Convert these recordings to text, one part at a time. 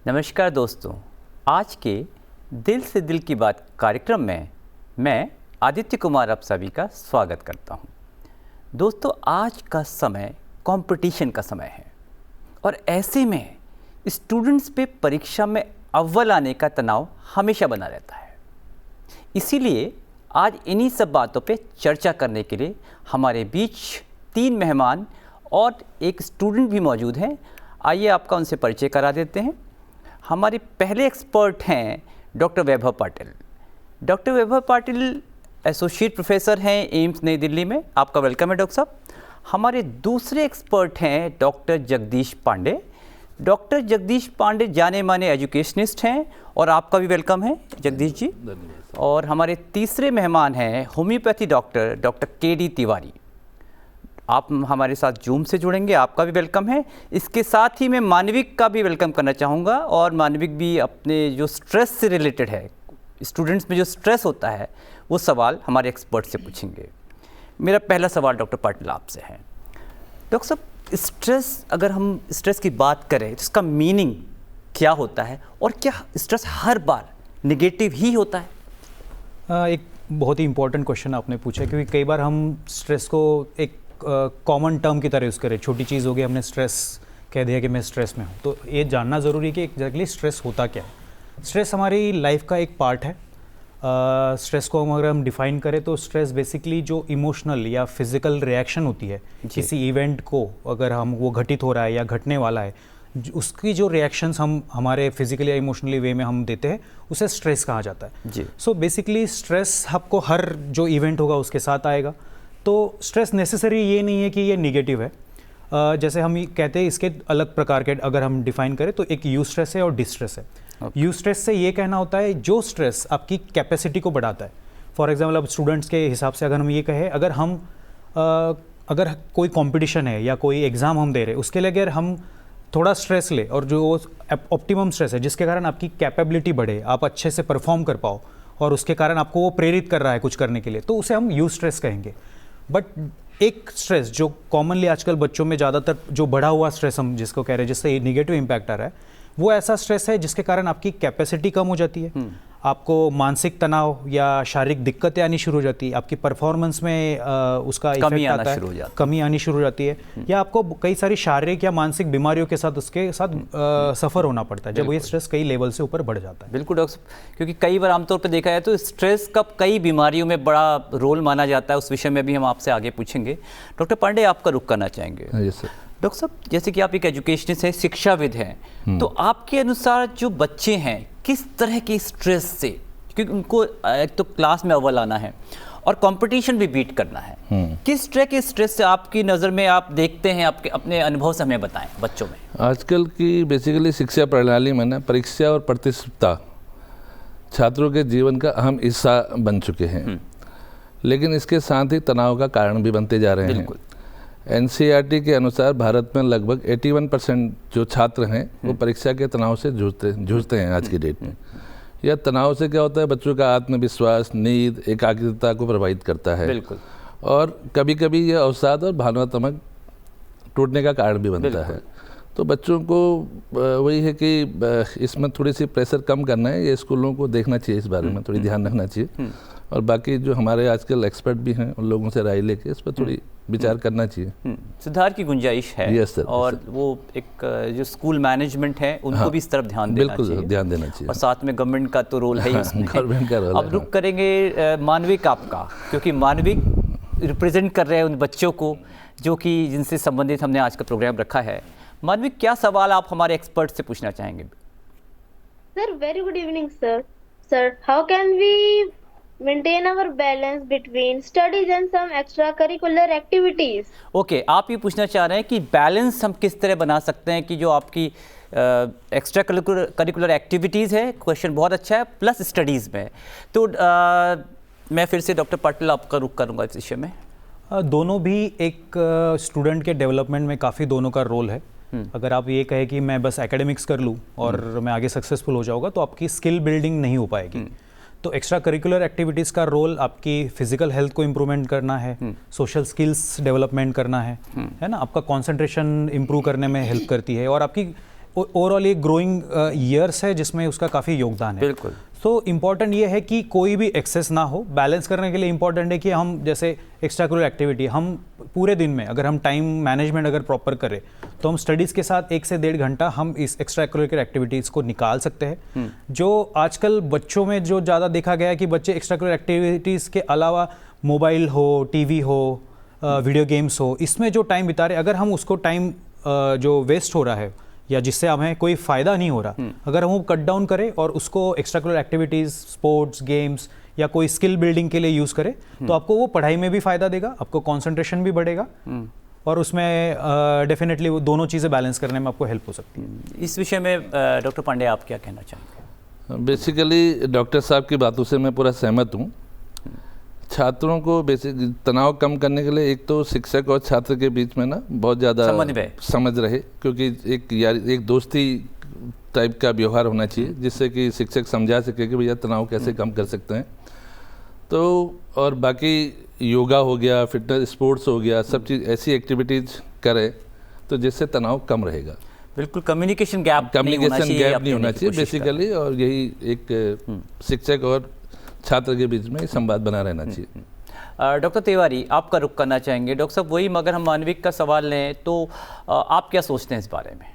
नमस्कार दोस्तों, आज के दिल से दिल की बात कार्यक्रम में मैं आदित्य कुमार आप सभी का स्वागत करता हूं। दोस्तों, आज का समय कंपटीशन का समय है और ऐसे में स्टूडेंट्स पे परीक्षा में अव्वल आने का तनाव हमेशा बना रहता है। इसीलिए आज इन्हीं सब बातों पे चर्चा करने के लिए हमारे बीच 3 मेहमान और एक स्टूडेंट भी मौजूद हैं। आइए आपका उनसे परिचय करा देते हैं। हमारे पहले एक्सपर्ट हैं डॉक्टर वैभव पाटिल। डॉक्टर वैभव पाटिल एसोसिएट प्रोफेसर हैं एम्स नई दिल्ली में। आपका वेलकम है डॉक्टर साहब। हमारे दूसरे एक्सपर्ट हैं डॉक्टर जगदीश पांडे। डॉक्टर जगदीश पांडे जाने माने एजुकेशनिस्ट हैं और आपका भी वेलकम है जगदीश जी। और हमारे तीसरे मेहमान हैं homeopathy doctor doctor KD. Tiwari. आप हमारे साथ जूम से जुड़ेंगे, आपका भी वेलकम है। इसके साथ ही मैं मानविक का भी वेलकम करना चाहूँगा और मानविक भी अपने जो स्ट्रेस से रिलेटेड है, स्टूडेंट्स में जो स्ट्रेस होता है वो सवाल हमारे एक्सपर्ट से पूछेंगे। मेरा पहला सवाल डॉक्टर पाटिल आपसे है। डॉक्टर साहब, स्ट्रेस, अगर हम स्ट्रेस की बात करें तो इसका मीनिंग क्या होता है और क्या स्ट्रेस हर बार नेगेटिव ही होता है? एक बहुत ही इम्पोर्टेंट क्वेश्चन आपने पूछा, क्योंकि कई बार हम स्ट्रेस को एक कॉमन टर्म की तरह यूज़ करें। छोटी चीज़ हो गई, हमने स्ट्रेस कह दिया कि मैं स्ट्रेस में हूँ। तो ये जानना ज़रूरी है कि एग्जैक्टली स्ट्रेस होता क्या है। स्ट्रेस हमारी लाइफ का एक पार्ट है। स्ट्रेस को अगर हम डिफाइन करें तो स्ट्रेस बेसिकली जो इमोशनल या फिजिकल रिएक्शन होती है किसी इवेंट को, अगर हम वो घटित हो रहा है या घटने वाला है, उसकी जो रिएक्शंस हम हमारे फिजिकली या इमोशनली वे में हम देते हैं, उसे स्ट्रेस कहा जाता है जी। सो बेसिकली स्ट्रेस आपको हर जो इवेंट होगा उसके साथ आएगा। तो स्ट्रेस नेसेसरी ये नहीं है कि ये निगेटिव है। जैसे हम कहते हैं, इसके अलग प्रकार के अगर हम डिफाइन करें तो एक यू स्ट्रेस है और डिस्ट्रेस है। यू स्ट्रेस से ये कहना होता है जो स्ट्रेस आपकी कैपेसिटी को बढ़ाता है। फॉर एग्जांपल, अब स्टूडेंट्स के हिसाब से अगर हम ये कहें, अगर कोई कंपटीशन है या कोई एग्ज़ाम हम दे रहे हैं, उसके लिए अगर हम थोड़ा स्ट्रेस ले और जो ऑप्टिमम स्ट्रेस है जिसके कारण आपकी कैपेबिलिटी बढ़े, आप अच्छे से परफॉर्म कर पाओ और उसके कारण आपको वो प्रेरित कर रहा है कुछ करने के लिए, तो उसे हम यू स्ट्रेस कहेंगे। बट एक स्ट्रेस जो कॉमनली आजकल बच्चों में ज़्यादातर जो बढ़ा हुआ स्ट्रेस हम जिसको कह रहे हैं, जिससे नेगेटिव इम्पैक्ट आ रहा है, वो ऐसा स्ट्रेस है जिसके कारण आपकी कैपेसिटी कम हो जाती है, आपको मानसिक तनाव या शारीरिक दिक्कतें आनी शुरू हो जाती है, आपकी परफॉर्मेंस में उसका इफेक्ट आता है, कमी आनी शुरू हो जाती है, या आपको कई सारी शारीरिक या मानसिक बीमारियों के साथ उसके साथ सफ़र होना पड़ता है जब ये स्ट्रेस कई लेवल से ऊपर बढ़ जाता है। बिल्कुल डॉक्टर, क्योंकि कई बार आमतौर पर देखा जाए तो स्ट्रेस का कई बीमारियों में बड़ा रोल माना जाता है। उस विषय में भी हम आपसे आगे पूछेंगे। डॉक्टर पांडे, आपका रुख करना चाहेंगे। डॉक्टर साहब, जैसे कि आप एक एजुकेशनिस्ट हैं, शिक्षाविद हैं, तो आपके अनुसार जो बच्चे हैं किस तरह के स्ट्रेस से, क्योंकि उनको एक तो क्लास में अव्वल आना है और कंपटीशन भी बीट करना है, किस तरह के स्ट्रेस से आपकी नज़र में आप देखते हैं? आपके अपने अनुभव से हमें बताएं बच्चों में। आजकल की बेसिकली शिक्षा प्रणाली में ना परीक्षा और प्रतिस्पर्धा छात्रों के जीवन का अहम हिस्सा बन चुके हैं, लेकिन इसके साथ ही तनाव का कारण भी बनते जा रहे हैं। NCERT के अनुसार भारत में लगभग 81% जो छात्र हैं वो परीक्षा के तनाव से जूझते हैं आज की डेट में। यह तनाव से क्या होता है, बच्चों का आत्मविश्वास, नींद, एकाग्रता को प्रभावित करता है। बिल्कुल। और कभी कभी यह अवसाद और भावनात्मक टूटने का कारण भी बनता है। तो बच्चों को वही है कि इसमें थोड़ी सी प्रेशर कम करना है, ये स्कूलों को देखना चाहिए, इस बारे में थोड़ी ध्यान रखना चाहिए। और बाकी जो हमारे आजकल एक्सपर्ट भी हैं उन लोगों से राय लेके इस पर थोड़ी विचार करना चाहिए। सुधार की गुंजाइश है। Yes sir. और वो एक जो स्कूल मैनेजमेंट है उनको भी इस तरफ ध्यान देना चाहिए। बिल्कुल ध्यान देना चाहिए। और साथ में गवर्नमेंट का तो रोल है ही उसमें। गवर्नमेंट का रोल। अब रुक करेंगे मानविक आपका, क्योंकि मानविक रिप्रेजेंट कर रहे हैं उन बच्चों को जो कि जिनसे संबंधित हमने आज का प्रोग्राम रखा है। मानविक, क्या सवाल आप हमारे एक्सपर्ट से पूछना चाहेंगे? Sir, very good evening sir. Sir, how can we maintain our balance between studies and some extracurricular activities? Okay, आप ये पूछना चाह रहे हैं कि बैलेंस हम किस तरह बना सकते हैं कि जो आपकी एक्स्ट्रा करिकुलर एक्टिविटीज़ है, क्वेश्चन बहुत अच्छा है, प्लस स्टडीज़ में। तो मैं फिर से डॉक्टर पाटिल आपका रुख करूँगा इस विषय में। दोनों भी एक स्टूडेंट के डेवलपमेंट में काफ़ी दोनों का रोल है। अगर आप ये कहें कि मैं बस एकेडमिक्स कर लूँ और मैं आगे सक्सेसफुल हो जाऊँगा, तो आपकी स्किल बिल्डिंग नहीं हो पाएगी। तो एक्स्ट्रा करिकुलर एक्टिविटीज़ का रोल आपकी फिजिकल हेल्थ को इम्प्रूवमेंट करना है, सोशल स्किल्स डेवलपमेंट करना है ना, आपका कंसंट्रेशन इम्प्रूव करने में हेल्प करती है और आपकी ओवरऑल ये ग्रोइंग ईयर्स है जिसमें उसका काफ़ी योगदान है। बिल्कुल। तो इम्पॉर्टेंट ये है कि कोई भी एक्सेस ना हो। बैलेंस करने के लिए इम्पॉर्टेंट है कि हम जैसे एक्स्ट्रा करिकुलर एक्टिविटी हम पूरे दिन में अगर हम टाइम मैनेजमेंट अगर प्रॉपर करें तो हम स्टडीज़ के साथ 1 से 1.5 घंटा हम इस एक्स्ट्रा करिकुलर एक्टिविटीज़ को निकाल सकते हैं। जो आजकल बच्चों में जो ज़्यादा देखा गया है कि बच्चे एक्स्ट्रा करिकुलर एक्टिविटीज़ के अलावा मोबाइल हो, टीवी हो, वीडियो गेम्स हो, इसमें जो टाइम बिता रहे, अगर हम उसको टाइम जो वेस्ट हो रहा है या जिससे हमें कोई फ़ायदा नहीं हो रहा, अगर हम वो कट डाउन करें और उसको extra curricular activities, sports, games या कोई स्किल बिल्डिंग के लिए यूज़ करें तो आपको वो पढ़ाई में भी फ़ायदा देगा, आपको कंसंट्रेशन भी बढ़ेगा और उसमें डेफिनेटली वो दोनों चीज़ें बैलेंस करने में आपको हेल्प हो सकती है। इस विषय में डॉक्टर पांडे आप क्या कहना चाहेंगे? बेसिकली डॉक्टर साहब की बातों से मैं पूरा सहमत हूँ। छात्रों को बेसिक तनाव कम करने के लिए एक तो शिक्षक और छात्र के बीच में ना बहुत ज़्यादा समझ रहे, क्योंकि एक दोस्ती टाइप का व्यवहार होना चाहिए जिससे कि शिक्षक समझा सके कि भैया तनाव कैसे कम कर सकते हैं। तो और बाकी योगा हो गया, फिटनेस, स्पोर्ट्स हो गया, सब चीज़ ऐसी एक्टिविटीज़ करें तो जिससे तनाव कम रहेगा। बिल्कुल, कम्युनिकेशन गैप नहीं होना चाहिए बेसिकली, और यही एक शिक्षक और छात्र के बीच में संवाद बना रहना चाहिए। डॉक्टर तिवारी, आपका रुख करना चाहेंगे। डॉक्टर साहब, वही मगर हम मानविक का सवाल लें तो आप क्या सोचते हैं इस बारे में?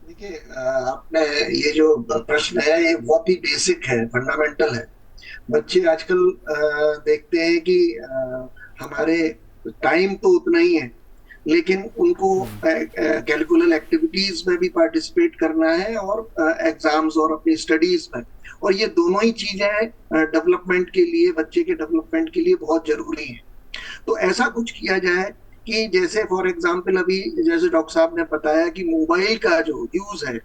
देखिए, आपने ये जो प्रश्न है ये बहुत ही बेसिक है, फंडामेंटल है। बच्चे आजकल देखते हैं कि हमारे टाइम तो उतना ही है, लेकिन उनको कैरिकुलर एक्टिविटीज में भी पार्टिसिपेट करना है और एग्जाम्स और अपनी स्टडीज में, और ये दोनों ही चीजें डेवलपमेंट के लिए, बच्चे के डेवलपमेंट के लिए बहुत जरूरी है। तो ऐसा कुछ किया जाए कि जैसे फॉर एग्जाम्पल अभी जैसे डॉक्टर साहब ने बताया कि मोबाइल का जो यूज है,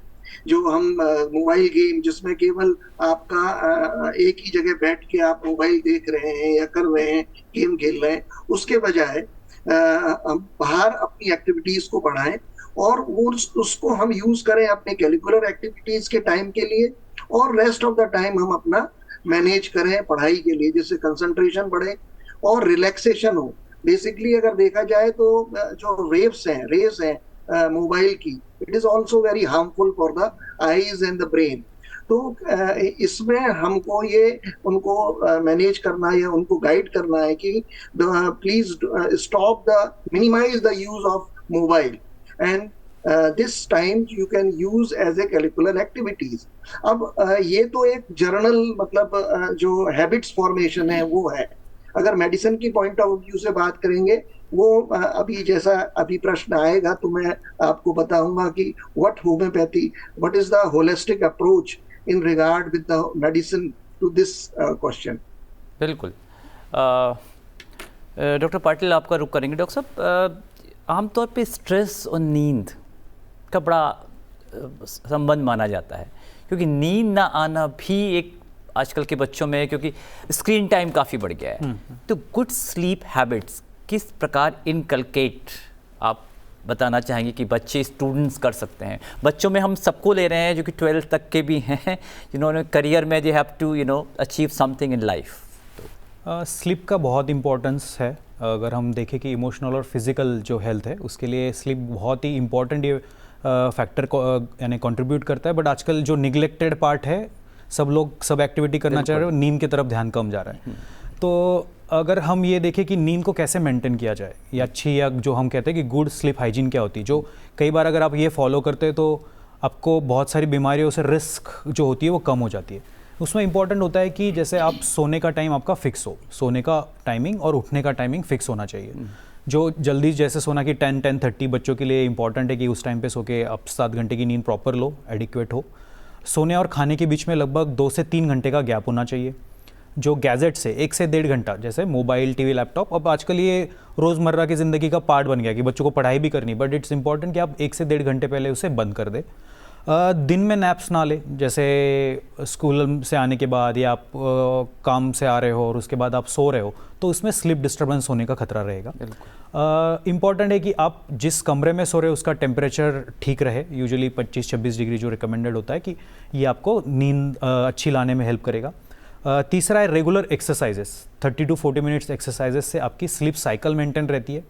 जो हम मोबाइल गेम जिसमें केवल आपका एक ही जगह बैठ के आप मोबाइल देख रहे हैं या कर रहे हैं, गेम खेल रहे हैं, उसके बजाय बाहर अपनी एक्टिविटीज को बढ़ाएं और उसको हम यूज करें अपने कैरिकुलर एक्टिविटीज के टाइम के लिए, और रेस्ट ऑफ द टाइम हम अपना मैनेज करें पढ़ाई के लिए, जिससे कंसंट्रेशन बढ़े और रिलैक्सेशन हो। बेसिकली अगर देखा जाए तो जो रेस हैं मोबाइल की, it is also very harmful for the eyes and the brain. तो इसमें हमको ये उनको मैनेज करना है या उनको गाइड करना है कि please stop minimize the use of mobile and this time you can use as a curricular activities। अब ये तो एक जर्नल मतलब जो हैबिट्स फॉर्मेशन है वो है। अगर मेडिसिन की पॉइंट ऑफ व्यू से बात करेंगे, वो अभी जैसा अभी प्रश्न आएगा तो मैं आपको बताऊंगा कि what is the holistic approach in regard with the medicine to this question। बिल्कुल। डॉक्टर पाटिल, आपका रुख करेंगे। डॉक्टर साहब, आमतौर पे स्ट्रेस और नींद का बड़ा संबंध माना जाता है, क्योंकि नींद ना आना भी एक आजकल के बच्चों में, क्योंकि स्क्रीन टाइम काफ़ी बढ़ गया है। तो गुड स्लीप हैबिट्स किस प्रकार इनकलकेट आप बताना चाहेंगे कि बच्चे, स्टूडेंट्स कर सकते हैं? बच्चों में हम सबको ले रहे हैं जो कि 12th तक के भी हैं, जिन्होंने करियर में they have to achieve something in life. Sleep का बहुत इम्पोर्टेंस है। अगर हम देखें कि इमोशनल और फिज़िकल जो हेल्थ है उसके लिए स्लीप बहुत ही इम्पोर्टेंट ये फैक्टर को यानी कंट्रीब्यूट करता है। बट आजकल जो निगलेक्टेड पार्ट है, सब लोग सब एक्टिविटी करना चाह रहे हो, नींद की तरफ ध्यान कम जा रहा है। तो अगर हम ये देखें कि नींद को कैसे मेंटेन किया जाए या अच्छी, या जो हम कहते हैं कि गुड स्लीप हाइजीन क्या होती है, जो कई बार अगर आप ये फॉलो करते हैं तो आपको बहुत सारी बीमारियों से रिस्क जो होती है वो कम हो जाती है। उसमें इंपॉर्टेंट होता है कि जैसे आप सोने का टाइम आपका फिक्स हो, सोने का टाइमिंग और उठने का टाइमिंग फिक्स होना चाहिए। जो जल्दी जैसे सोना कि 10-10:30 बच्चों के लिए इंपॉर्टेंट है कि उस टाइम पे सो के आप 7 घंटे की नींद प्रॉपर लो, एडिक्वेट हो। सोने और खाने के बीच में लगभग 2 से 3 घंटे का गैप होना चाहिए। जो गैजेट्स है 1 से 1.5 घंटा, जैसे मोबाइल, टीवी, लैपटॉप, अब आजकल ये रोज़मर्रा की ज़िंदगी का पार्ट बन गया कि बच्चों को पढ़ाई भी करनी, बट इट्स इंपॉर्टेंट कि आप 1 से 1.5 घंटे पहले उसे बंद कर दें। दिन में नैप्स ना ले, जैसे स्कूल से आने के बाद या आप काम से आ रहे हो और उसके बाद आप सो रहे हो तो उसमें स्लीप डिस्टर्बेंस होने का खतरा रहेगा। इम्पॉर्टेंट है कि आप जिस कमरे में सो रहे हो उसका टेम्परेचर ठीक रहे, यूजुअली 25-26 डिग्री जो रिकमेंडेड होता है, कि ये आपको नींद अच्छी लाने में हेल्प करेगा। तीसरा है regular exercises, 30 to 40 minutes exercises से आपकी स्लीप साइकिल मेंटेन रहती है।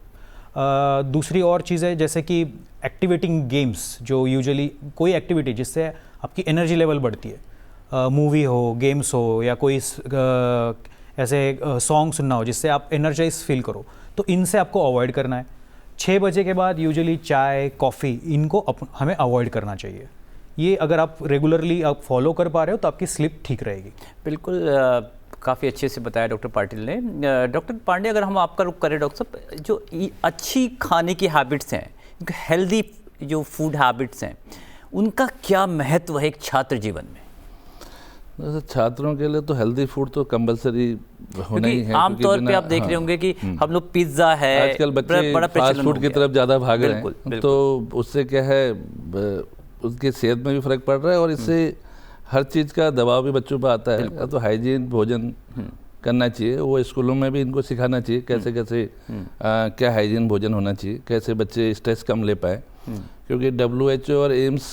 दूसरी और चीज़ है जैसे कि एक्टिवेटिंग गेम्स, जो यूजुअली कोई एक्टिविटी जिससे आपकी एनर्जी लेवल बढ़ती है, मूवी हो, गेम्स हो, या कोई ऐसे सॉन्ग सुनना हो जिससे आप एनर्जाइज फील करो, तो इनसे आपको अवॉइड करना है। 6 बजे के बाद यूजुअली चाय, कॉफ़ी, इनको हमें अवॉइड करना चाहिए। ये अगर आप रेगुलरली आप फॉलो कर पा रहे हो तो आपकी स्लीप ठीक रहेगी। बिल्कुल, काफ़ी अच्छे से बताया डॉक्टर पाटिल ने। डॉक्टर पांडे, अगर हम आपका रुख करें डॉक्टर साहब, जो अच्छी खाने की हैबिट्स हैं, हेल्दी जो फूड हैबिट्स हैं, उनका क्या महत्व है एक छात्र जीवन में? वैसे छात्रों के लिए तो हेल्दी फूड तो कंपलसरी होना ही है। आमतौर पे आप देख रहे होंगे कि हम लोग पिज्ज़ा है, आजकल बच्चे फास्ट फूड की तरफ ज़्यादा भाग रहे हैं, तो उससे क्या है, उसकी सेहत में भी फर्क पड़ रहा है, और इससे हर चीज़ का दबाव भी बच्चों पर आता है। तो हाइजीन भोजन करना चाहिए, वो स्कूलों में भी इनको सिखाना चाहिए कैसे कैसे क्या हाइजीन भोजन होना चाहिए, कैसे बच्चे स्ट्रेस कम ले पाए। क्योंकि WHO और एम्स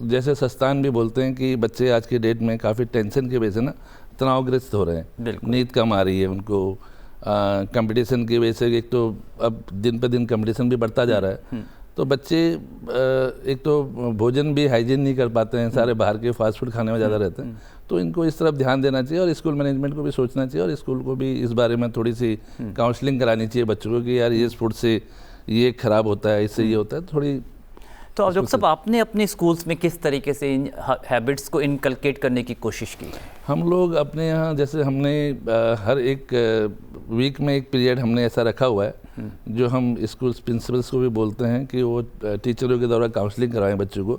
जैसे संस्थान भी बोलते हैं कि बच्चे आज की डेट में काफ़ी टेंशन की वजह से ना तनावग्रस्त हो रहे हैं, नींद कम आ रही है उनको, कंपटीशन की वजह से। एक तो अब दिन पे दिन कंपटीशन भी बढ़ता जा रहा है, तो बच्चे एक तो भोजन भी हाइजीन नहीं कर पाते हैं, सारे बाहर के फास्ट फूड खाने में ज़्यादा रहते हैं। तो इनको इस तरफ ध्यान देना चाहिए, और स्कूल मैनेजमेंट को भी सोचना चाहिए, और स्कूल को भी इस बारे में थोड़ी सी काउंसलिंग करानी चाहिए बच्चों को कि यार ये फूड से ये खराब होता है, इससे ये होता है थोड़ी। तो अब डॉक्टर साहब, आपने अपने स्कूल्स में किस तरीके से इन हैबिट्स को इनकलकेट करने की कोशिश की है? हम लोग अपने यहाँ जैसे हमने हर एक वीक में एक पीरियड हमने ऐसा रखा हुआ है जो हम स्कूल प्रिंसिपल्स को भी बोलते हैं कि वो टीचरों के द्वारा काउंसलिंग करवाएं बच्चों को।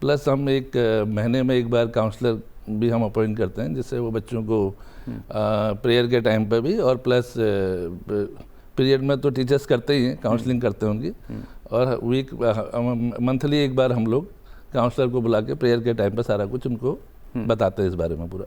प्लस हम एक महीने में एक बार काउंसलर भी हम अपॉइंट करते हैं, जिससे वो बच्चों को प्रेयर के टाइम पर भी, और प्लस पीरियड में तो टीचर्स करते ही हैं, काउंसलिंग करते हैं उनकी, और वीक मंथली एक बार हम लोग काउंसलर को बुला के प्रेयर के टाइम पर सारा कुछ उनको बताते हैं इस बारे में पूरा।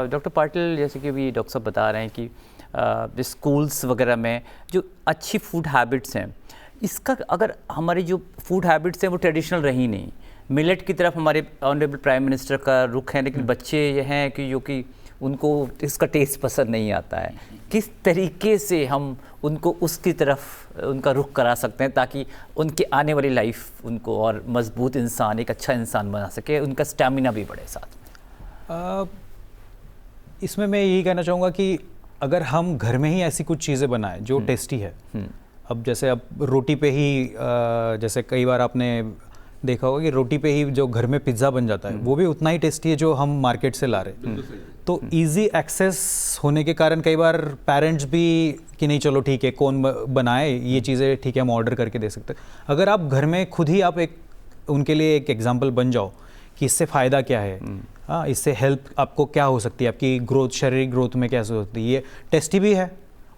डॉक्टर पाटिल, जैसे कि अभी डॉक्टर साहब बता रहे हैं कि स्कूल्स वगैरह में जो अच्छी फूड हैबिट्स हैं, इसका अगर हमारी जो फूड हैबिट्स हैं वो ट्रेडिशनल रही नहीं, मिलेट की तरफ हमारे ऑनरेबल प्राइम मिनिस्टर का रुख है, लेकिन बच्चे ये हैं कि जो कि उनको इसका टेस्ट पसंद नहीं आता है, किस तरीके से हम उनको उसकी तरफ उनका रुख करा सकते हैं ताकि उनकी आने वाली लाइफ उनको और मजबूत इंसान, एक अच्छा इंसान बना सके, उनका स्टैमिना भी बढ़े साथ में? इसमें मैं यही कहना चाहूँगा कि अगर हम घर में ही ऐसी कुछ चीज़ें बनाएं जो टेस्टी है, अब जैसे अब रोटी पे ही जैसे कई बार आपने देखा होगा कि रोटी पे ही जो घर में पिज़्ज़ा बन जाता है वो भी उतना ही टेस्टी है जो हम मार्केट से ला रहे हैं। तो इजी एक्सेस होने के कारण कई बार पेरेंट्स भी कि नहीं चलो ठीक है, कौन बनाए ये चीज़ें, ठीक है हम ऑर्डर करके दे सकते हैं। अगर आप घर में खुद ही आप एक उनके लिए एक एग्जांपल बन जाओ कि इससे फ़ायदा क्या है, हाँ इससे हेल्प आपको क्या हो सकती है, आपकी ग्रोथ, शारीरिक ग्रोथ में कैसे होती है, ये टेस्टी भी है,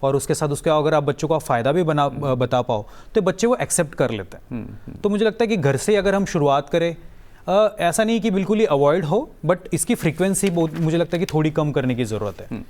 और उसके साथ उसका अगर आप बच्चों का फ़ायदा भी बता पाओ तो बच्चे वो एक्सेप्ट कर लेते हैं। तो मुझे लगता है कि घर से अगर हम शुरुआत करें, ऐसा नहीं कि बिल्कुल ही अवॉइड हो, बट इसकी फ्रीक्वेंसी बहुत मुझे लगता है कि थोड़ी कम करने की ज़रूरत है।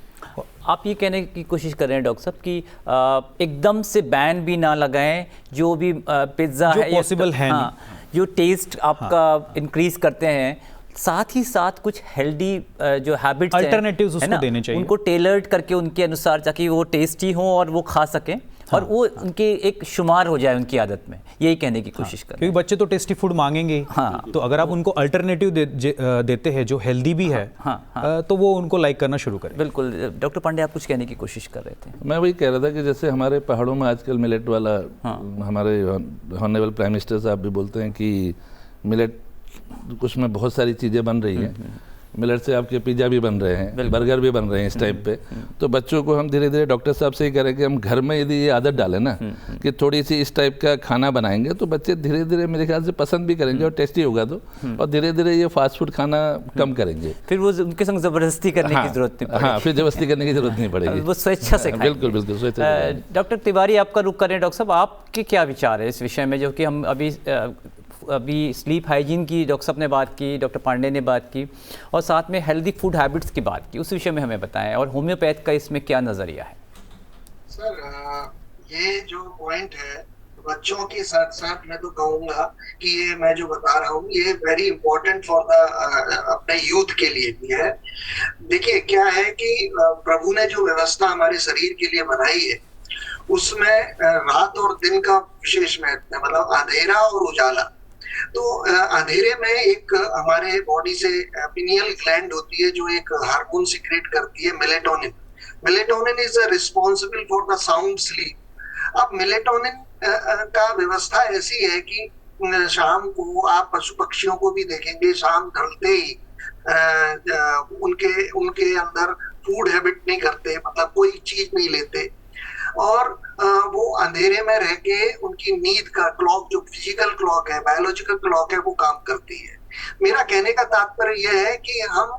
आप ये कहने की कोशिश कर रहे हैं डॉक्टर साहब कि एकदम से बैन भी ना लगाएं, जो भी पिज़्ज़ा है पॉसिबल है, हाँ, जो टेस्ट आपका इंक्रीज करते हैं, साथ ही साथ कुछ हेल्दी जो हैबिट्स हैं, अल्टरनेटिव्स उसको देने चाहिए, उनको टेलर्ड करके उनके अनुसार ताकि वो टेस्टी हो और वो खा सकें, हाँ, और वो उनके एक शुमार हो जाए उनकी आदत में, यही कहने की कोशिश कर रहे हैं। क्योंकि बच्चे तो टेस्टी फूड मांगेंगे, हाँ, तो अगर आप उनको अल्टरनेटिव देते हैं जो हेल्दी भी है, हाँ, तो वो उनको लाइक करना शुरू करें। बिल्कुल। डॉक्टर पांडे, आप कुछ कहने की कोशिश कर रहे थे? मैं वही कह रहा था कि जैसे हमारे पहाड़ों में आजकल मिलेट वाला, हमारे ऑनरेबल प्राइम मिनिस्टर साहब भी बोलते हैं कि मिलेट उसमें बहुत सारी चीज़ें बन रही हैं, मिलेट से आपके पिज़्ज़ा भी बन रहे हैं, बर्गर भी बन रहे हैं इस टाइप पे। तो बच्चों को हम धीरे धीरे डॉक्टर साहब से ही कह रहे हैं कि हम घर में यदि ये आदत डालें ना कि थोड़ी सी इस टाइप का खाना बनाएंगे तो बच्चे धीरे धीरे मेरे ख्याल से पसंद भी करेंगे, और टेस्टी होगा तो, और धीरे धीरे ये फास्ट फूड खाना कम करेंगे। फिर वो उनके संग ज़बरदस्ती करने की जरूरत नहीं पड़ेगी। हाँ, फिर ज़बरदस्ती करने की जरूरत नहीं पड़ेगी, वो स्वेच्छा से खाएंगे। बिल्कुल बिल्कुल स्वेच्छा। डॉक्टर तिवारी, आपका रुख करें। डॉक्टर साहब, आपके क्या विचार है इस विषय में, जो कि हम अभी स्लीप हाइजीन की डॉक्टर साहब ने बात की, डॉक्टर पांडे ने बात की, और साथ में हेल्दी फूड हैबिट्स की बात की, उस विषय में हमें बताएं, और होम्योपैथ का इसमें क्या नज़रिया है? सर, ये जो पॉइंट है बच्चों के साथ साथ मैं तो कहूँगा कि ये मैं जो बता रहा हूँ ये वेरी इंपॉर्टेंट फॉर द अपने यूथ के लिए भी है। देखिए क्या है कि प्रभु ने जो व्यवस्था हमारे शरीर के लिए बनाई है उसमें रात और दिन का विशेष महत्व है, मतलब अंधेरा और उजाला। तो अंधेरे में एक हमारे बॉडी से पिनियल ग्लैंड होती है जो एक हार्मोन सिक्रेट करती है, melatonin. Melatonin is responsible for the sound sleep. अब मेलेटोनिन का व्यवस्था ऐसी है कि शाम को आप पशु पक्षियों को भी देखेंगे, शाम ढलते ही उनके उनके अंदर फूड हैबिट नहीं करते, मतलब कोई चीज नहीं लेते, और वो अंधेरे में रह के उनकी नींद का क्लॉक, जो फिजिकल क्लॉक है, बायोलॉजिकल क्लॉक है, वो काम करती है। मेरा कहने का तात्पर्य यह है कि हम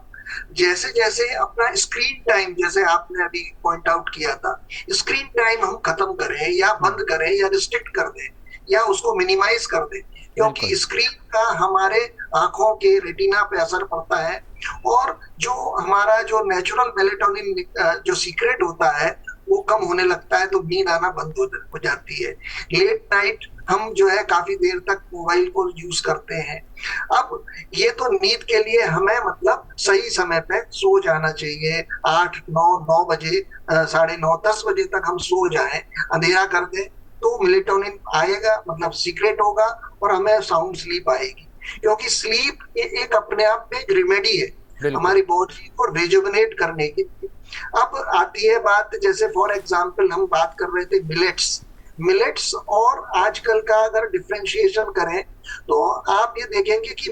जैसे जैसे अपना स्क्रीन टाइम, जैसे आपने अभी पॉइंट आउट किया था, स्क्रीन टाइम हम खत्म करें या बंद करें या रिस्ट्रिक्ट कर दें या उसको मिनिमाइज कर दें, क्योंकि स्क्रीन का हमारे आंखों के रेटिना पे असर पड़ता है, और जो हमारा जो नेचुरल मेलेटोनिन जो सीक्रेट होता है वो कम होने लगता है, तो नींद आना बंद हो जाती है। लेट नाइट हम जो है काफी देर तक मोबाइल को यूज करते हैं। अब ये तो नींद के लिए हमें मतलब सही समय पे सो जाना चाहिए, 8-9 बजे, 9:30 10 बजे तक हम सो जाएं, अंधेरा कर दें, तो मेलेटोनिन आएगा, मतलब सीक्रेट होगा और हमें साउंड स्लीप आएगी। क्योंकि स्लीप एक अपने आप में एक रेमेडी है हमारी बॉडी को रिजुवनेट करने की। अब आती है बात, जैसे फॉर एग्जांपल हम बात कर रहे थे मिलेट्स और आजकल का अगर डिफरेंशिएशन करें तो आप ये देखेंगे कि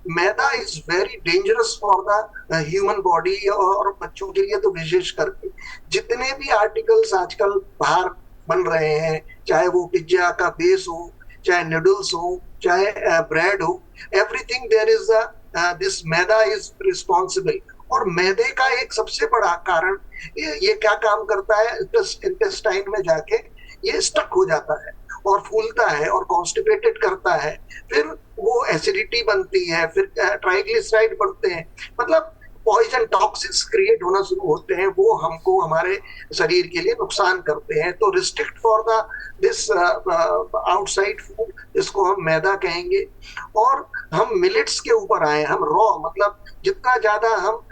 maida is very dangerous for the human body, और बच्चों के लिए तो विशेष करके। जितने भी आर्टिकल्स आजकल बाहर बन रहे हैं, चाहे वो पिज्जा का बेस हो, चाहे नूडल्स हो, चाहे ब्रेड हो, everything there is this maida is responsible. और मैदे का एक सबसे बड़ा कारण ये क्या काम करता है, इंटेस्टाइन में जाके ये स्टक हो जाता है और फूलता है और कॉन्स्टिपेटेड करता है, फिर वो एसिडिटी बनती है, फिर ट्राइग्लिसराइड बढ़ते हैं, मतलब पॉइजन टॉक्सिन्स क्रिएट होना शुरू होते हैं, वो हमको हमारे शरीर के लिए नुकसान करते हैं। तो restrict for the this outside food, इसको हम मैदा कहेंगे। और हम मिलेट्स के ऊपर आए, हम रॉ, मतलब जितना ज्यादा हम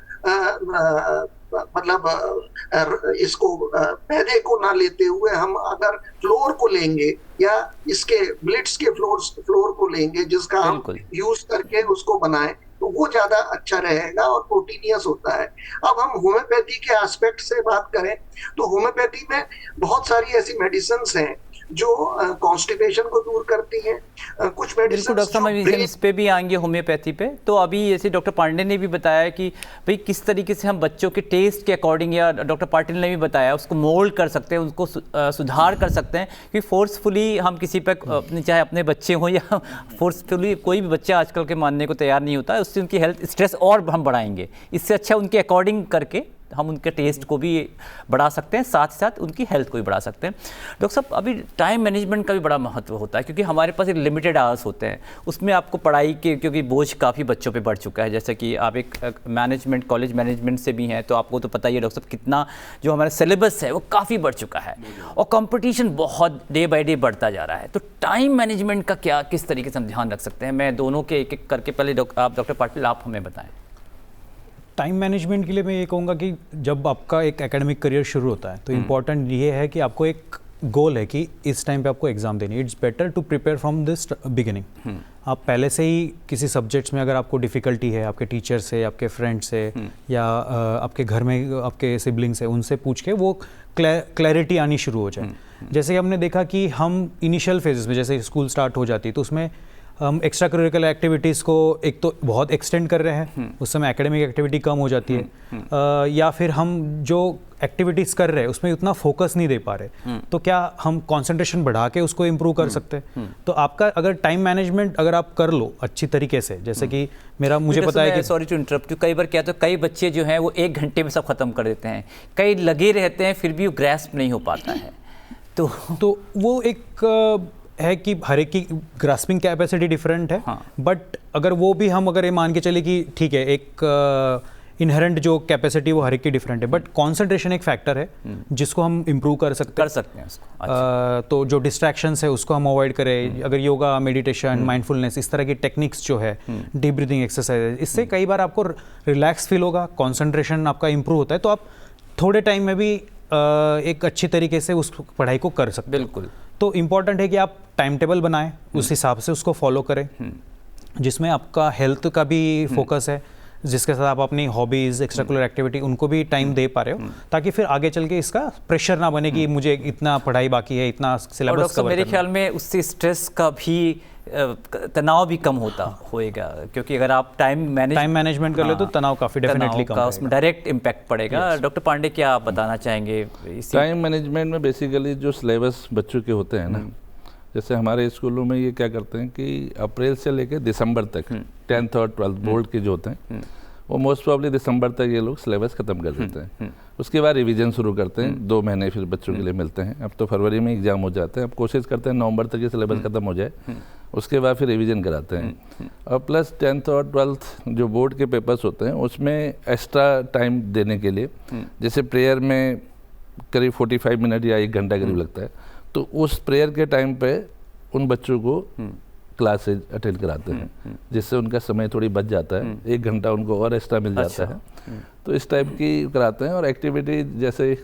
इसको मैदे को ना लेते हुए हम अगर फ्लोर को लेंगे या इसके मिलेट्स के फ्लोर को लेंगे, जिसका हम यूज करके उसको बनाएं, तो वो ज्यादा अच्छा रहेगा और प्रोटीनियस होता है। अब हम होम्योपैथी के एस्पेक्ट से बात करें तो होम्योपैथी में बहुत सारी ऐसी मेडिसिन्स हैं जो कॉन्स्टिपेशन को दूर करती हैं। कुछ मेडिसिन, डॉक्टर साहब इस पे भी आएंगे होम्योपैथी पे। तो अभी जैसे डॉक्टर पांडे ने भी बताया कि भाई किस तरीके से हम बच्चों के टेस्ट के अकॉर्डिंग, या डॉक्टर पाटिल ने भी बताया, उसको मोल्ड कर सकते हैं, उसको सुधार कर सकते हैं। कि फोर्सफुली हम किसी पे अपने, चाहे अपने बच्चे हों या फोर्सफुली कोई भी बच्चा आजकल के मानने को तैयार नहीं होता है, उससे उनकी हेल्थ स्ट्रेस और हम बढ़ाएंगे। इससे अच्छा उनके अकॉर्डिंग करके हम उनके टेस्ट को भी बढ़ा सकते हैं, साथ ही साथ उनकी हेल्थ को भी बढ़ा सकते हैं। डॉक्टर साहब, अभी टाइम मैनेजमेंट का भी बड़ा महत्व होता है, क्योंकि हमारे पास एक लिमिटेड आवर्स होते हैं, उसमें आपको पढ़ाई के, क्योंकि बोझ काफ़ी बच्चों पे बढ़ चुका है। जैसे कि आप एक मैनेजमेंट, कॉलेज मैनेजमेंट से भी हैं, तो आपको तो पता ही है डॉक्टर साहब कितना जो हमारा सिलेबस है वो काफ़ी बढ़ चुका है और कॉम्पिटिशन बहुत डे बाई डे बढ़ता जा रहा है। तो टाइम मैनेजमेंट का क्या, किस तरीके से हम ध्यान रख सकते हैं? मैं दोनों के एक एक करके, पहले आप डॉक्टर पाटिल आप हमें बताएं। टाइम मैनेजमेंट के लिए मैं ये कहूँगा कि जब आपका एक एकेडमिक करियर शुरू होता है तो इम्पॉर्टेंट ये है कि आपको एक गोल है कि इस टाइम पे आपको एग्जाम देनी है। It's better to prepare from this beginning. आप पहले से ही किसी सब्जेक्ट्स में अगर आपको डिफ़िकल्टी है, आपके टीचर से, आपके फ्रेंड से, या आपके घर में आपके सिबलिंग से, उनसे पूछ के वो क्लैरिटी आनी शुरू हो जाए। जैसे कि हमने देखा कि हम इनिशियल फेजेस में, जैसे स्कूल स्टार्ट हो जाती है तो उसमें हम एक्स्ट्रा करिकुलर एक्टिविटीज़ को एक तो बहुत एक्सटेंड कर रहे हैं, उस समय एकेडमिक एक्टिविटी कम हो जाती है, या फिर हम जो एक्टिविटीज़ कर रहे हैं उसमें उतना फोकस नहीं दे पा रहे, तो क्या हम कंसंट्रेशन बढ़ा के उसको इम्प्रूव कर सकते हैं? तो आपका अगर टाइम मैनेजमेंट अगर आप कर लो अच्छी तरीके से, जैसे कि मुझे पता है कि, सॉरी टू इंटरप्ट, कई बार क्या, तो कई बच्चे जो हैं वो 1 घंटे में सब खत्म कर देते हैं, कई लगे रहते हैं फिर भी वो ग्रैस्प नहीं हो पाता है। तो वो एक है कि हर एक की ग्रास्पिंग कैपेसिटी डिफरेंट है। बट अगर वो भी हम अगर ये मान के चले कि ठीक है, एक इनहेरेंट जो कैपेसिटी वो हर एक की डिफरेंट है, बट कंसंट्रेशन एक फैक्टर है जिसको हम इम्प्रूव कर सकते हैं उसको। अच्छा। तो जो डिस्ट्रैक्शंस है उसको हम अवॉइड करें। अगर योगा, मेडिटेशन, माइंडफुलनेस, इस तरह की टेक्निक्स जो है, डीप ब्रीदिंग एक्सरसाइज, इससे कई बार आपको रिलैक्स फील होगा, कंसंट्रेशन आपका इम्प्रूव होता है, तो आप थोड़े टाइम में भी एक अच्छी तरीके से उस पढ़ाई को कर सकते हो। बिल्कुल। तो इम्पॉर्टेंट है कि आप टाइम टेबल बनाएं, उस हिसाब से उसको फॉलो करें, जिसमें आपका हेल्थ का भी फोकस है, जिसके साथ आप अपनी हॉबीज़, एक्स्ट्रा एक्टिविटी उनको भी टाइम दे पा रहे हो, ताकि फिर आगे चल के इसका प्रेशर ना बने कि मुझे इतना पढ़ाई बाकी है, इतना सिलेबस कवर मेरे करना। ख्याल में उससे स्ट्रेस का भी तनाव भी कम होएगा, क्योंकि अगर आप टाइम मैनेजमेंट कर ले तो तनाव काफ़ी डेफिनेटली कम का उसमें डायरेक्ट इम्पैक्ट पड़ेगा। डॉक्टर पांडे, क्या आप बताना चाहेंगे इसी? टाइम मैनेजमेंट में बेसिकली जो सिलेबस बच्चों के होते हैं ना, जैसे हमारे स्कूलों में ये क्या करते हैं कि अप्रैल से लेकर दिसंबर तक 10th और 12th बोर्ड के जो होते हैं वो मोस्ट प्रॉब्ली दिसंबर तक ये लोग सिलेबस ख़त्म कर देते हैं। उसके बाद रिवीजन शुरू करते हैं, 2 महीने फिर बच्चों के लिए मिलते हैं। अब तो फरवरी में एग्ज़ाम हो जाते हैं, अब कोशिश करते हैं नवंबर तक ये सिलेबस ख़त्म हो जाए, उसके बाद फिर रिवीजन कराते हैं। और प्लस 10th और 12th जो बोर्ड के पेपर्स होते हैं उसमें एक्स्ट्रा टाइम देने के लिए, जैसे प्रेयर में करीब 45 मिनट या 1 घंटा करीब लगता है, तो उस प्रेयर के टाइम पे उन बच्चों को क्लासेज अटेंड कराते हैं, जिससे उनका समय थोड़ी बच जाता है, 1 घंटा उनको और एक्स्ट्रा मिल जाता है। तो इस टाइप की कराते हैं। और एक्टिविटी जैसे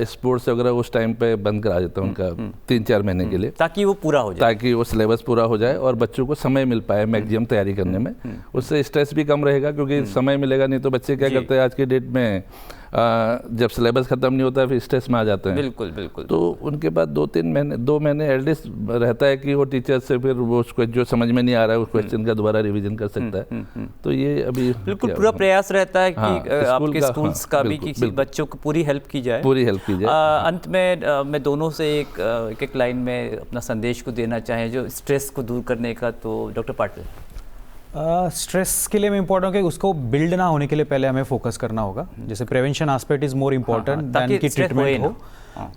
स्पोर्ट्स वगैरह उस टाइम पे बंद करा देता है उनका 3-4 महीने के लिए, ताकि वो पूरा हो जाए, ताकि वो सिलेबस पूरा हो जाए और बच्चों को समय मिल पाए मैक्सिमम तैयारी करने में। उससे स्ट्रेस भी कम रहेगा, क्योंकि समय मिलेगा नहीं तो बच्चे क्या करते हैं आज की डेट में, जब सिलेबस ख़त्म नहीं होता है फिर स्ट्रेस में आ जाते हैं। बिल्कुल बिल्कुल। तो उनके बाद 2 महीने एटलीस्ट रहता है कि वो टीचर से फिर वो उसको जो समझ में नहीं आ रहा है उस क्वेश्चन का दोबारा रिवीजन कर सकता है। तो ये अभी बिल्कुल पूरा प्रयास रहता है कि आपके स्कूल्स का भी कि बच्चों को पूरी हेल्प की जाए। अंत में मैं दोनों से एक लाइन में अपना संदेश को देना चाहें जो स्ट्रेस को दूर करने का, तो डॉक्टर पाटिल। स्ट्रेस के लिए मैं इम्पोर्टेंट है कि उसको बिल्ड ना होने के लिए पहले हमें फोकस करना होगा। जैसे prevention aspect is more important than कि ट्रीटमेंट हो।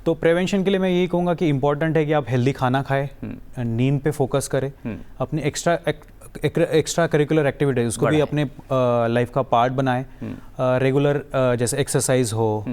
तो प्रिवेंशन के लिए मैं यही कहूँगा कि इम्पोर्टेंट है कि आप हेल्दी खाना खाएं, नींद पे फोकस करें, अपने एक्स्ट्रा करिकुलर एक्टिविटीज उसको भी अपने लाइफ का पार्ट बनाएं, रेगुलर जैसे एक्सरसाइज हो,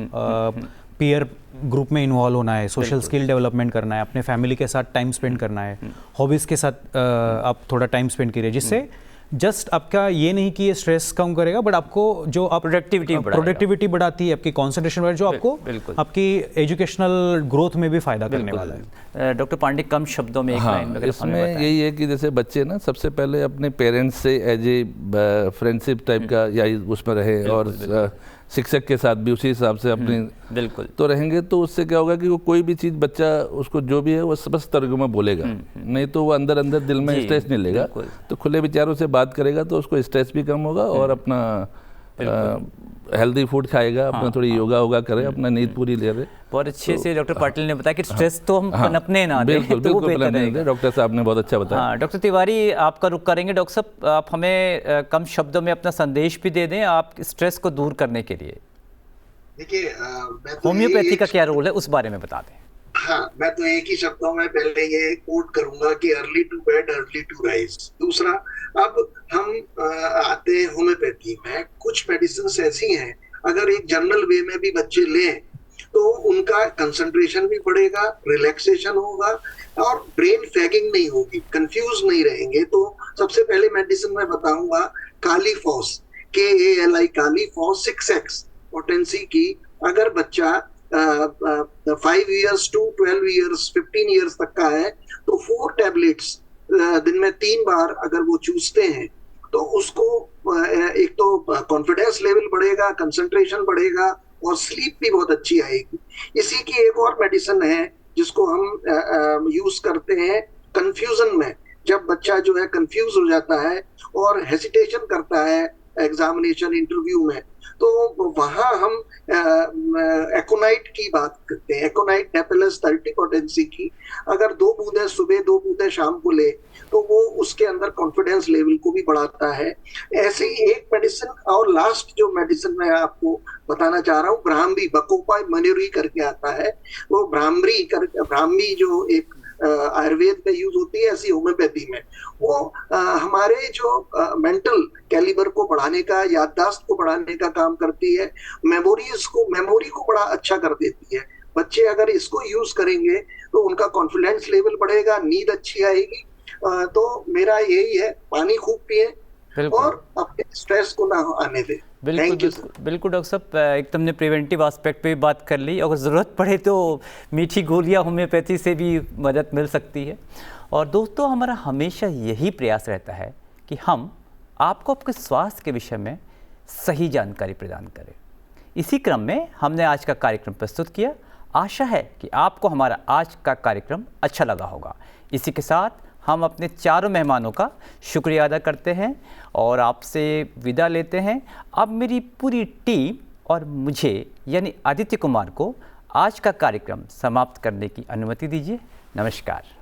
पीयर ग्रुप में इन्वॉल्व होना है, सोशल स्किल डेवलपमेंट करना है, अपने फैमिली के साथ टाइम स्पेंड करना है, हॉबीज़ के साथ आप थोड़ा टाइम स्पेंड करिए, जिससे जस्ट आपका ये नहीं कि ये स्ट्रेस कम करेगा, बट आपको जो आप प्रोडक्टिविटी बढ़ाती है, आपकी कॉन्सेंट्रेशन बढ़ाती है, जो आपको आपकी एजुकेशनल ग्रोथ में भी फायदा करने वाला है। डॉक्टर पांडे, कम शब्दों में इसमें यही है कि जैसे बच्चे ना सबसे पहले अपने पेरेंट्स से एज ए फ्रेंडशिप टाइप का या उसमें रहे, और शिक्षक के साथ भी उसी हिसाब से अपनी बिल्कुल तो रहेंगे, तो उससे क्या होगा कि वो कोई भी चीज़ बच्चा उसको जो भी है वो स्पष्ट तरीकों में बोलेगा, नहीं तो वो अंदर अंदर दिल में स्ट्रेस नहीं लेगा। तो खुले विचारों से बात करेगा तो उसको स्ट्रेस भी कम होगा, और अपना हेल्दी फूड खाएगा, अपना थोड़ी योगा करे, अपना नींद पूरी ले रहे। बहुत अच्छे से डॉक्टर पाटिल ने बताया कि स्ट्रेस तो हम पनपने ना दें, बिल्कुल तो वो बेहतर रहेगा। डॉक्टर साहब ने बहुत अच्छा बताया। डॉक्टर तिवारी, आपका रुख करेंगे। डॉक्टर साहब, आप हमें कम शब्दों में अपना संदेश भी दे दें आप स्ट्रेस को दूर करने के लिए। देखिए, होम्योपैथी का क्या रोल है उस बारे में बता दें। हाँ, मैं तो एक ही शब्दों में पहले ये कोट करूंगा कि early to bed early to rise. दूसरा, अब हम आते हैं होम्योपैथी में, कुछ मेडिसिन ऐसी हैं अगर एक जनरल वे में भी बच्चे लें तो उनका कंसंट्रेशन भी बढ़ेगा, रिलैक्सेशन होगा और ब्रेन फैगिंग नहीं होगी, कंफ्यूज नहीं रहेंगे। तो सबसे पहले मेडिसिन मैं बताऊंगा Kali phos, KALI, Kali phos 6x potency की। अगर बच्चा 5 years to 12 years 15 years तक का है तो 4 टैबलेट्स दिन में 3 बार अगर वो चूसते हैं तो उसको एक तो कॉन्फिडेंस लेवल बढ़ेगा, कंसंट्रेशन बढ़ेगा और स्लीप भी बहुत अच्छी आएगी। इसी की एक और मेडिसिन है जिसको हम यूज करते हैं कंफ्यूजन में, जब बच्चा जो है कंफ्यूज हो जाता है और हेसिटेशन करता है एग्जामिनेशन इंटरव्यू में, तो वहां हम एकोनाइट की बात करते हैं, एकोनाइट नेपेलस 30 पोटेंसी की। अगर 2 बूंदे सुबह 2 बूंदे शाम को ले तो वो उसके अंदर कॉन्फिडेंस लेवल को भी बढ़ाता है। ऐसे ही एक मेडिसिन, और लास्ट जो मेडिसिन मैं आपको बताना चाह रहा हूँ, ब्राह्मी, बकोपा मयूरी करके आता है, वो ब्राह्मी जो एक आयुर्वेद में यूज होती है, ऐसी होम्योपैथी में वो हमारे जो मेंटल कैलिबर को बढ़ाने का, याददाश्त को बढ़ाने का काम करती है, मेमोरी को बड़ा अच्छा कर देती है। बच्चे अगर इसको यूज करेंगे तो उनका कॉन्फिडेंस लेवल बढ़ेगा, नींद अच्छी आएगी। तो मेरा यही है, पानी खूब पिए और अपने स्ट्रेस को ना आने दें। बिल्कुल Thank you, बिल्कुल बिल्कुल डॉक्टर साहब, एक तुमने प्रिवेंटिव एस्पेक्ट पे भी बात कर ली, अगर ज़रूरत पड़े तो मीठी गोलियां होम्योपैथी से भी मदद मिल सकती है। और दोस्तों, हमारा हमेशा यही प्रयास रहता है कि हम आपको आपके स्वास्थ्य के विषय में सही जानकारी प्रदान करें। इसी क्रम में हमने आज का कार्यक्रम प्रस्तुत किया। आशा है कि आपको हमारा आज का कार्यक्रम अच्छा लगा होगा। इसी के साथ हम अपने चारों मेहमानों का शुक्रिया अदा करते हैं और आपसे विदा लेते हैं। अब मेरी पूरी टीम और मुझे यानी आदित्य कुमार को आज का कार्यक्रम समाप्त करने की अनुमति दीजिए। नमस्कार।